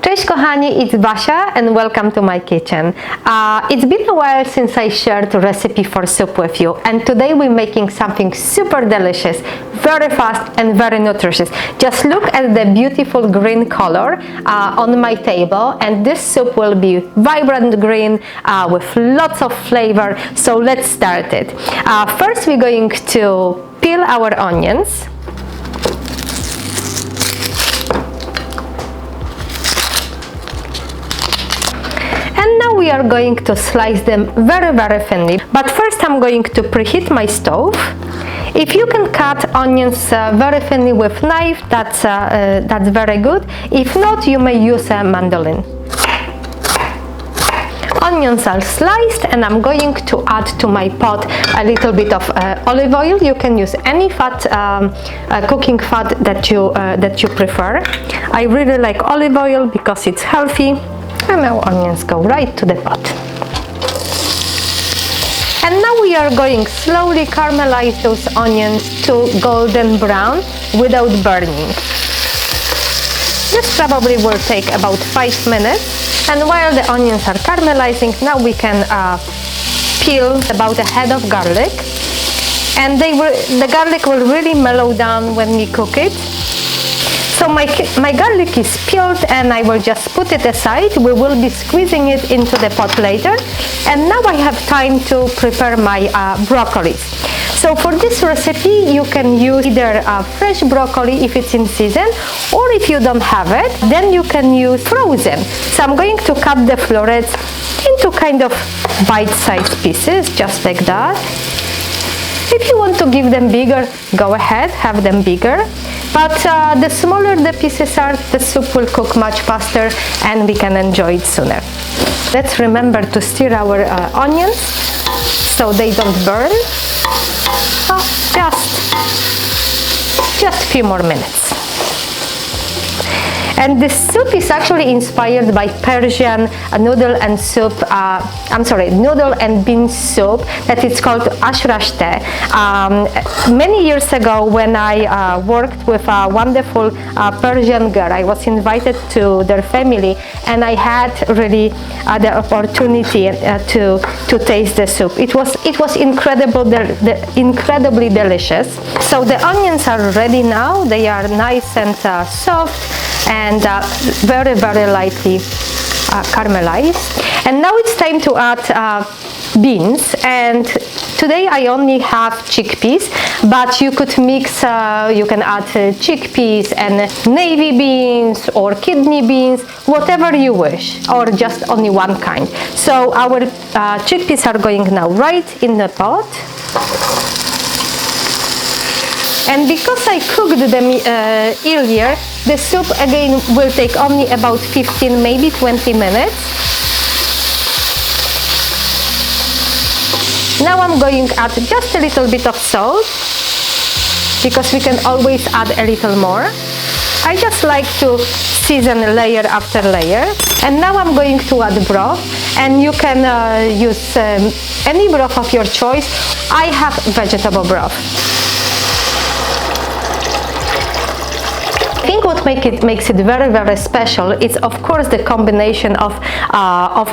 Cześć kochani, it's Basia and welcome to my kitchen. It's been a while since I shared a recipe for soup with you, and today we're making something super delicious, very fast and very nutritious. Just look at the beautiful green color on my table, and this soup will be vibrant green with lots of flavor. So let's start it. First we're going to peel our onions. And now we are going to slice them very thinly. But first I'm going to preheat my stove. If you can cut onions very thinly with knife, that's very good. If not, you may use a mandolin. Onions are sliced, and I'm going to add to my pot a little bit of olive oil. You can use any fat, cooking fat that you prefer. I really like olive oil because it's healthy. And now onions go right to the pot. And now we are going slowly caramelize those onions to golden brown without burning. This probably will take about 5 minutes. And while the onions are caramelizing, now we can peel about a head of garlic. And the garlic will really mellow down when we cook it. So my garlic is peeled, and I will just put it aside. We will be squeezing it into the pot later. And now I have time to prepare my broccoli. So for this recipe you can use either fresh broccoli if it's in season, or if you don't have it, then you can use frozen. So I'm going to cut the florets into kind of bite-sized pieces, just like that. If you want to give them bigger, go ahead, have them bigger. But the smaller the pieces are, the soup will cook much faster and we can enjoy it sooner. Let's remember to stir our onions so they don't burn. Just a few more minutes. And this soup is actually inspired by Persian noodle and soup, noodle and bean soup that it's called Ash Reshteh. Many years ago when I worked with a wonderful Persian girl, I was invited to their family, and I had really the opportunity to taste the soup. It was incredibly delicious. So the onions are ready now. They are nice and soft and very lightly caramelized. And now it's time to add beans, and today I only have chickpeas, but you could mix, you can add chickpeas and navy beans or kidney beans, whatever you wish, or just only one kind. So our chickpeas are going now right in the pot. And because I cooked them earlier, the soup again will take only about 15, maybe 20 minutes. Now I'm going to add just a little bit of salt, because we can always add a little more. I just like to season layer after layer. And now I'm going to add broth, and you can use any broth of your choice. I have vegetable broth. I think what makes it very special is, of course, the combination of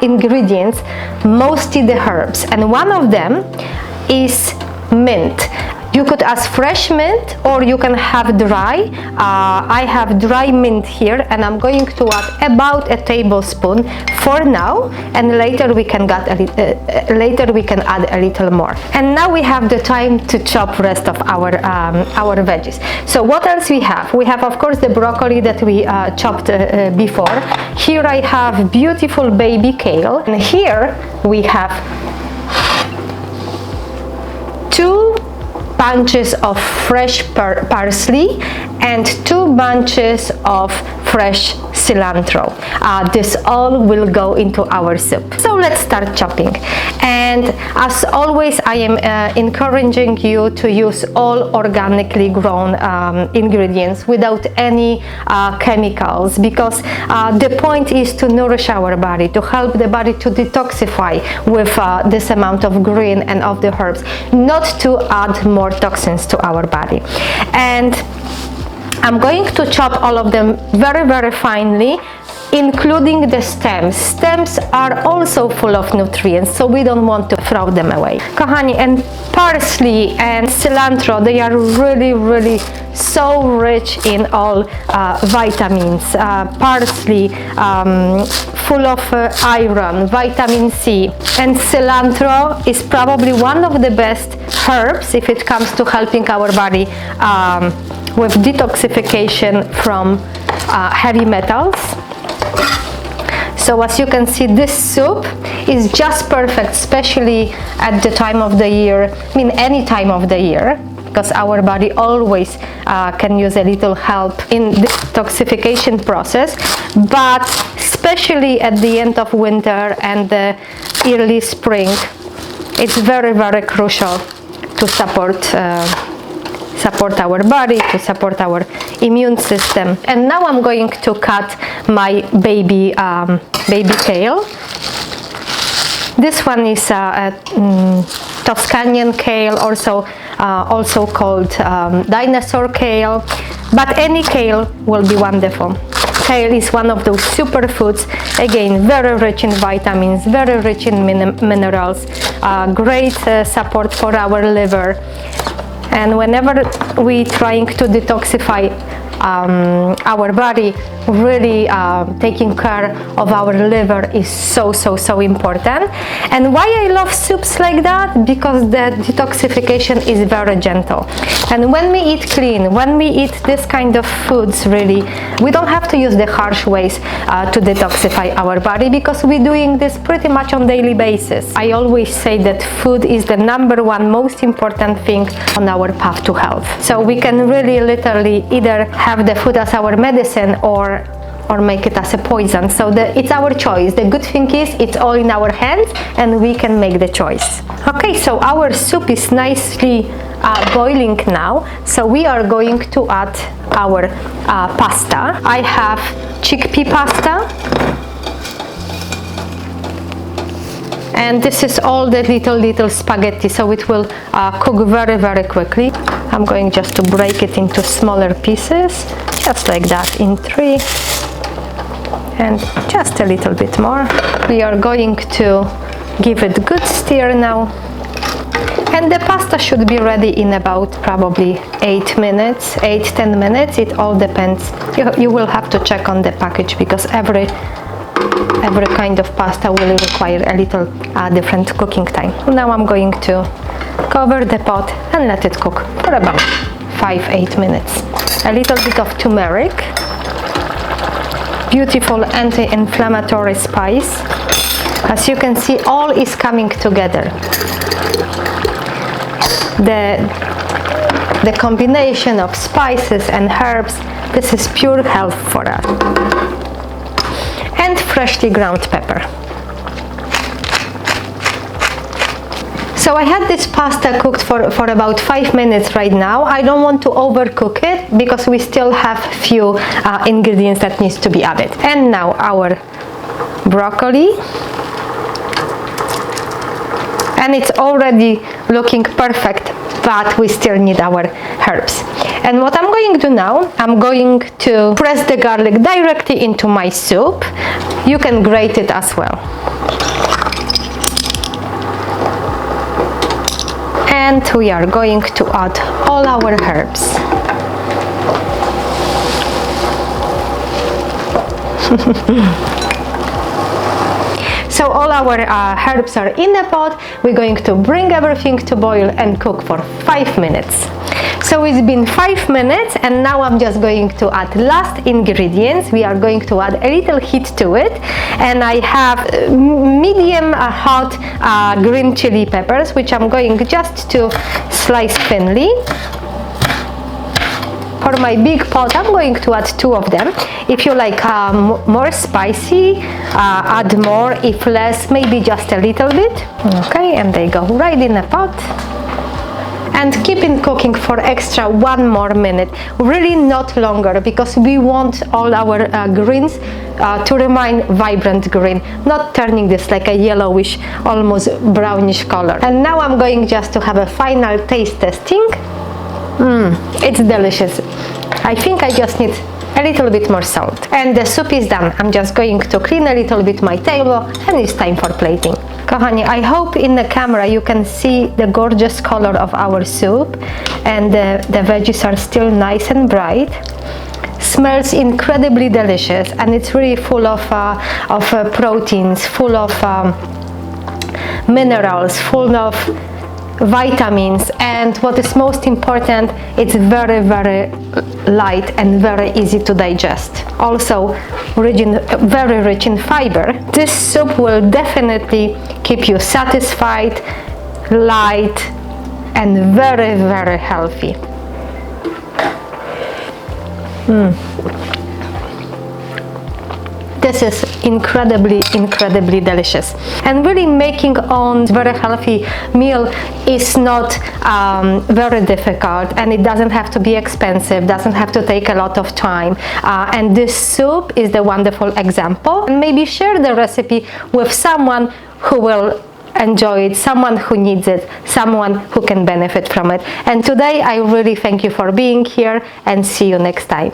ingredients, mostly the herbs, and one of them is mint. You could add fresh mint, or you can have dry. I have dry mint here, and I'm going to add about a tablespoon for now, and later we can add a little more. And now we have the time to chop rest of our veggies. So what else we have? We have, of course, the broccoli that we chopped before. Here I have beautiful baby kale, and here we have 2 bunches of fresh parsley and 2 bunches of fresh cilantro. This all will go into our soup. So let's start chopping. And as always, I am encouraging you to use all organically grown ingredients without any chemicals, because the point is to nourish our body, to help the body to detoxify with this amount of green and of the herbs, not to add more toxins to our body. And I'm going to chop all of them very, very finely including the stems. Stems are also full of nutrients, so we don't want to throw them away. Kochani, and parsley and cilantro, they are really so rich in all vitamins. Parsley, full of iron, vitamin C, and cilantro is probably one of the best herbs if it comes to helping our body with detoxification from heavy metals. So as you can see, this soup is just perfect, especially at the time of the year, I mean any time of the year, because our body always can use a little help in the detoxification process, but especially at the end of winter and the early spring, it's very crucial to support our body, to support our immune system. And now I'm going to cut my baby kale. This one is Tuscanian kale, also called dinosaur kale, but any kale will be wonderful. Kale is one of those superfoods, again very rich in vitamins, very rich in minerals, great support for our liver. And whenever we trying to detoxify our body, really taking care of our liver is so important. And why I love soups like that? Because the detoxification is very gentle. And when we eat clean, when we eat this kind of foods, really, we don't have to use the harsh ways to detoxify our body, because we're doing this pretty much on daily basis. I always say that food is the number one most important thing on our path to health. So we can really literally either have the food as our medicine or make it as a poison. So it's our choice. The good thing is it's all in our hands and we can make the choice. Okay, so our soup is nicely boiling now. So we are going to add our pasta. I have chickpea pasta. And this is all the little spaghetti, so it will cook very quickly. I'm going just to break it into smaller pieces, just like that, in 3. And just a little bit more. We are going to give it a good stir now. And the pasta should be ready in about probably 8 minutes, 8-10 minutes. It all depends. You will have to check on the package, because every kind of pasta will require a little different cooking time. Now I'm going to cover the pot and let it cook for about 5-8 minutes. A little bit of turmeric, beautiful anti-inflammatory spice. As you can see, all is coming together. The combination of spices and herbs, this is pure health for us. And freshly ground pepper. So I had this pasta cooked for about 5 minutes right now. I don't want to overcook it, because we still have few ingredients that needs to be added. And now our broccoli. And it's already looking perfect, but we still need our herbs. And what I'm going to do now, I'm going to press the garlic directly into my soup. You can grate it as well. And we are going to add all our herbs. So all our herbs are in the pot. We're going to bring everything to boil and cook for 5 minutes. So it's been 5 minutes, and now I'm just going to add last ingredients. We are going to add a little heat to it, and I have medium hot green chili peppers, which I'm going just to slice thinly. For my big pot, I'm going to add 2 of them. If you like more spicy, add more. If less, maybe just a little bit. Okay, and they go right in the pot. And keep it cooking for extra 1 more minute, really not longer, because we want all our greens to remain vibrant green, not turning this like a yellowish, almost brownish color. And now I'm going just to have a final taste testing. It's delicious. I think I just need a little bit more salt. And the soup is done. I'm just going to clean a little bit my table and it's time for plating. Kochani, I hope in the camera you can see the gorgeous color of our soup, and the veggies are still nice and bright. Smells incredibly delicious, and it's really full of proteins, full of minerals, full of vitamins, and what is most important, it's very, very light and very easy to digest. Also very rich in fiber. This soup will definitely keep you satisfied, light, and very, very healthy. This is incredibly delicious, and really making on very healthy meal is not very difficult, and it doesn't have to be expensive, doesn't have to take a lot of time, and this soup is the wonderful example. And maybe share the recipe with someone who will enjoy it, someone who needs it, someone who can benefit from it. And today I really thank you for being here, and see you next time.